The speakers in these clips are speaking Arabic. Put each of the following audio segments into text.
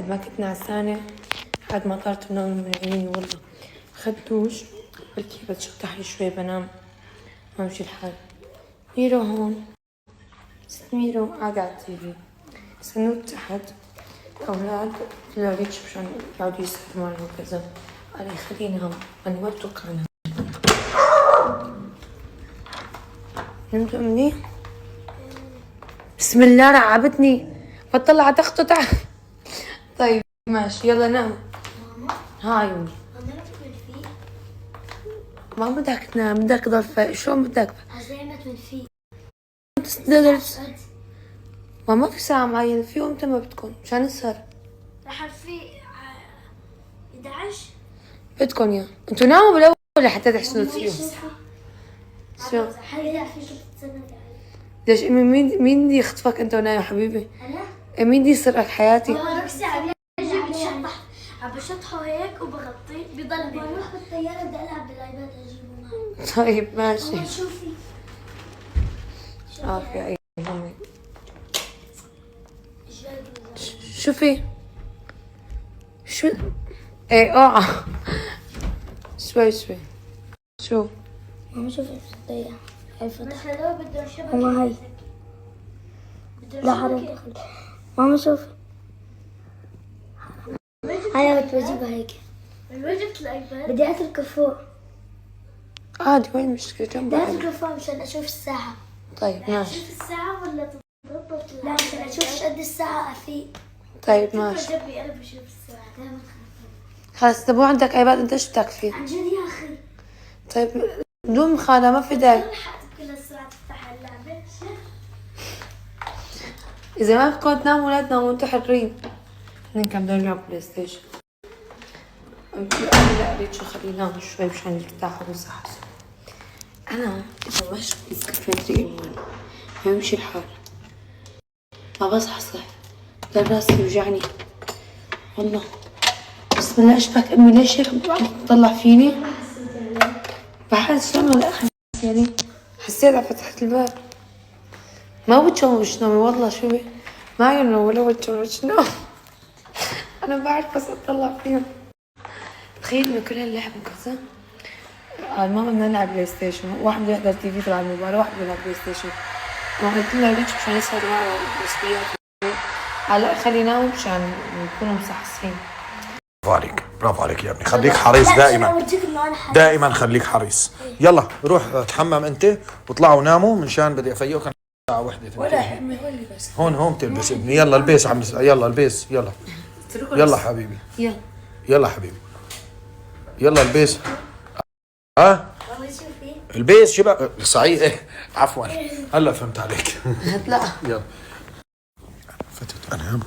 قد ما كنت نعسانة بعد ما طارت النوم من عيني والله. خدوش بلكي بتشطح شوي بنام ماشي الحال. ميرو هون، ست ميرو قاعدة على التيفي، سنوت تحت أولاد لوريتش مشان يقعدوا يسهروا معنا وكذا. قال لي خليني نام، أنا ما بتوقع أنام. نمتوا منيح؟ بسم الله رعبتني بطلع تخطط. طيب ماشي يلا نام. هاي أنا رحت فيه. ما بدك تنام، بدك تضل فايق. شلون بدك؟ عزيمة من فيه. تدرس ما في ساعة معينة، في امتى ما بتكون مشان نسهر. راح في 11. بدكن يا انتوا ناموا بالاول لحتى تحسنوا تفيقوا. شو؟ هلا في تتسند. ليش مين يخطفك انت ونايم حبيبي؟ انا؟ مين يسرقك حياتي؟ روكسي عم يجي بتشطح، عم بشطحه هيك وبغطيه بضل بروح بالطيارة بدي العب بالايباد اجيبه معي. طيب ماشي. ماما شوفي عافية اي امي. ايش جايبه؟ شوفي شو ايه اوعى شوي شوي. شو؟ ماما شوفي الطيارة هاي فتح. بس هذول بدهم شبكة. ماما هاي لا حرام تدخل. ماما شوفي انا بجيبها هيك. من وين جبت الايباد؟ بدي اتركه فوق. عادي وين المشكلة بدي جنبها. اتركه فوق مشان اشوف الساعة. طيب ماشي. اشوف الساعة ولا تضبط؟ لا مشان اشوف قد الساعة افيق. طيب ماشي جنبي انا بشوف الساعة دائما. خلاص. طب مو عندك ايباد انت ايش بدك فيه؟ عن جد يا اخي. طيب بدون مخالة ما في داعي. كل الساعة تفتح اللعبة. إذا ما بدكم تناموا لا تناموا انتوا حرين. احنا كان بدنا نلعب بلاي ستيشن. قلت له أنا لا قريت شو خليه ينام شوي مشان يرتاح ويصحى. أنا إذا ما شربت كافيين إيمان ما يمشي الحال. ما بصحصح ضل راسي يوجعني والله. بسم الله اشبك أمي ليش هيك عم تطلع فيني؟ بحس شلون ولا أخي يعني حسيت على فتحة الباب ما بتشوش نومي والله. شو بي ما ينوم ولا بتشوش نوم. أنا بعرف بس أطلع فيهم. تخيل إنه كل هاللعب وكذا. ماما بدنا نلعب بلاي ستيشن، واحد بده يحضر تي في تبع الموبايل، واحد بده يلعب بلاي ستيشن. ما قلت لنا ليش مشان يسهروا معنا المسؤوليات. هلا خلي يناموا مشان يكونوا مصحصحين. برافو عليك برافو عليك يا ابني، خليك حريص دائما دائما، خليك حريص. يلا روح تحمم انت واطلعوا ناموا منشان بدي افيقك ساعة وحدة. ولا امي هو اللي بس هون تلبس ابني. يلا البس يلا البس يلا. يلا حبيبي يلا يلا حبيبي يلا البس. ها ماما شوفي. البس شباب صحيح. ايه عفوا هلا فهمت عليك. هتلا يلا فتت انام.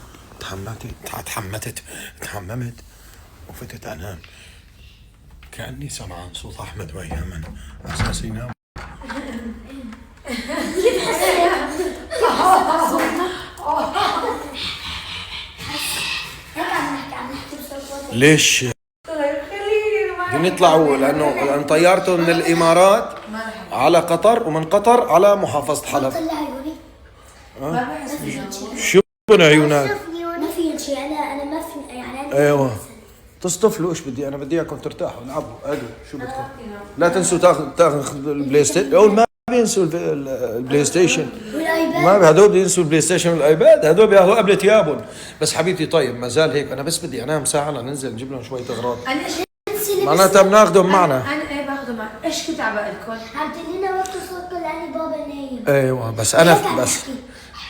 تحممت وفتت انام. كاني سمعان صوت احمد وايمن اساسي ينام. ليش بدهم يطلعوا؟ لانه طيارته من الامارات على قطر ومن قطر على محافظة حلب. طلع عيوني. ما بحس شو من عيونك؟ ما في شيء. انا ما في يعني أنا ايوه تصطفلوا. ايش بدي انا؟ بدي اياكم ترتاحوا العبوا اقعدوا. شو بدكم؟ لا تنسوا تاخذ البلاي ستيشن. اول ما بينسوا البلاي ستيشن. والايباد. ما هدول بينسوا البلاي ستيشن والايباد. هدول بياخذوا قبل ثيابهم. بس حبيبتي طيب ما زال هيك. انا بس بدي انام ساعه لننزل نجيب لهم شويه اغراض. انا معناتها بناخذهم معنا. انا ايه باخذه معي. ايش كنت عم بقلكم؟ عم تقولي لنا وقت الصوت لاني بابا نايم. ايوه بس انا بس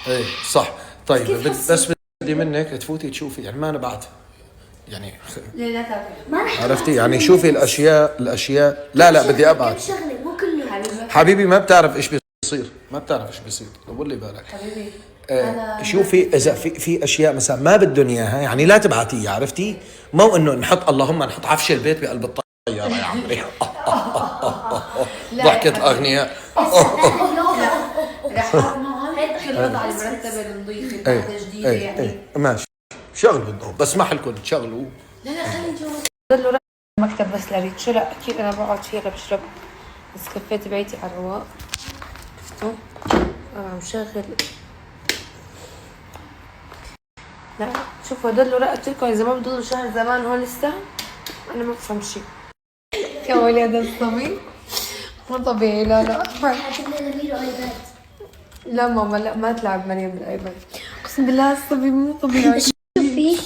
ايه صح. طيب بس بدي منك تفوتي تشوفي يعني ما انا بعد يعني ليه لا تاكل؟ ما رح عرفتي يعني شوفي الاشياء. لا بدي ابعد شغله مو كله. حبيبي. ما بتعرف ايش بيصير. ما بتعرف ايش بيصير. طول لي بالك حبيبي شوفي اذا في اشياء مثلا ما بدهم اياها يعني لا تبعتيها. عرفتي؟ مو انه اللهم نحط عفش البيت بقلب الطياره يا عمري. ضحكة الاغنياء. رح هيك الوضع المرتبه النظيفه بتاعت جديده يعني. ماشي شغلوا الضوء بس ما حلكم تشغلوا. لا خلي نشوف. ضلوا المكتب بس لريت شو. لا اكيد انا بقعد فيها بشرب نسكافيه تبعيتي على الرواق. شفتوا؟ عم شغل لا شوفوا هدول اللي رقت لكم اذا ما بضلوا شهر زمان هون لسه انا ما بفهم شيء. يا ولاد الصبي مو طبيعي. لا لا ماما لا ما تلعب مريم بالايباد. اقسم بالله الصبي مو طبيعي. شوفي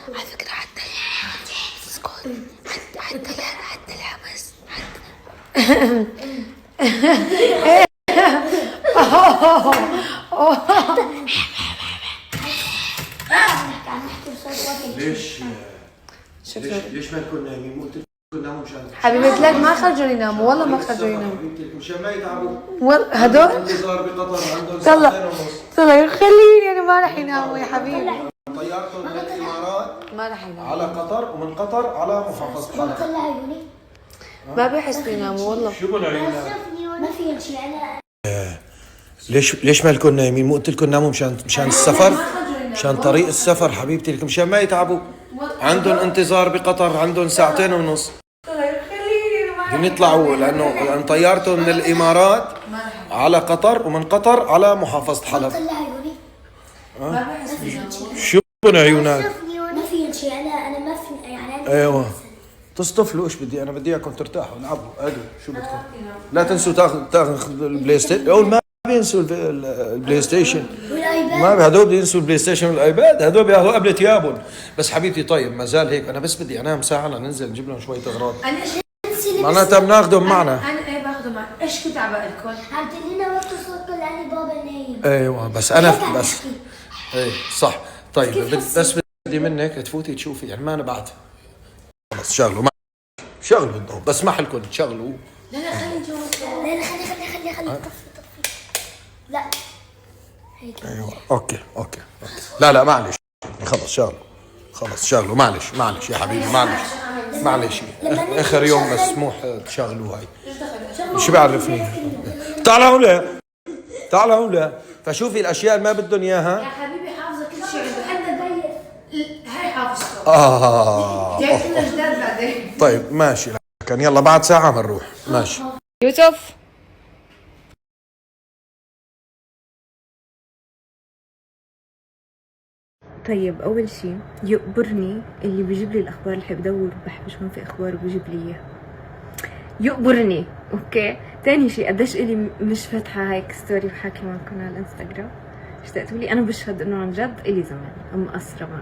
على فكرة حتى الهمس ليش ما نكون نايمين؟ مو قلت لكم ناموا مشان حبيبتي لك ما خرجوا يناموا والله ما خرجوا يناموا مشان ما يتعبوا. هدول انتظار بقطر عندهم طلع ساعتين ونص. طلع خليني انا ما رح يناموا يا حبيبي. طيارتهم من الامارات ما رح يناموا على قطر ومن قطر على محافظة حلب. طلع عيوني ما بيحسوا يناموا والله. شو بنعينا؟ ما في شيء انا. ليش ما لكم نايمين؟ مو قلت لكم ناموا مشان السفر؟ مشان طريق السفر حبيبتي لكم مشان ما يتعبوا. عندهم انتظار بقطر عندهم ساعتين ونص. بدهم يطلعوا لأن طيارتهم من الإمارات على قطر ومن قطر على محافظة حلب. طلع عيوني ما بيحسوا يناموا. شو بن عيونك؟ ما في شيء انا ما في يعني. ايوه تصطفلوا. ايش بدي انا؟ بدي اياكم ترتاحوا العبوا ادوا شو بدكم. لا تنسوا تاخذ البلاي ستيشن. اول ما بينسوا البلاي ستيشن. والايباد ما هدول بينسوا البلاي ستيشن والايباد. هدول بياخذوا قبل ثيابهم. بس حبيبتي طيب ما زال هيك. انا بس بدي انام ساعه لننزل نجيب لهم شويه اغراض. انا ايش معناتها بناخذهم معنا. انا ايه باخذه معي. ايش كنت عم بقول لكم؟ عم تقولي وقت توصل لاني بابا نايم. ايوه بس انا بس ايه صح. طيب بس بدي منك تفوتي تشوفي يعني ما انا بعد خلص شغلوا شغلوا الضوء. بسمح لكم تشغلوا. لا خلي نجوز. لا خلي طفي. لا هيك. ايوه اوكي لا معلش خلص شغلوا. معلش يا حبيبي معلش اخر يوم مسموح تشغلوا هاي. شو بيعرفني؟ تعالوا لا فشوفي الاشياء اللي ما بدهم اياها. يا حبيبي حافظه كل شيء عنده. هاي حافظته. جاي لنا جداد بعدين. طيب ماشي لكن يلا بعد ساعة بنروح. ماشي يوسف. طيب أول شي يقبرني اللي بيجيب لي الأخبار اللي بدور وبحبش ما في أخبار وبيجيب لي إياها. يقبرني أوكي. تاني شي قديش إلي مش فاتحة هيك ستوري وحاكي معكم على الانستغرام. اشتقتوا لي. أنا بشهد إنه عن جد إلي زمان مقصرة معكم.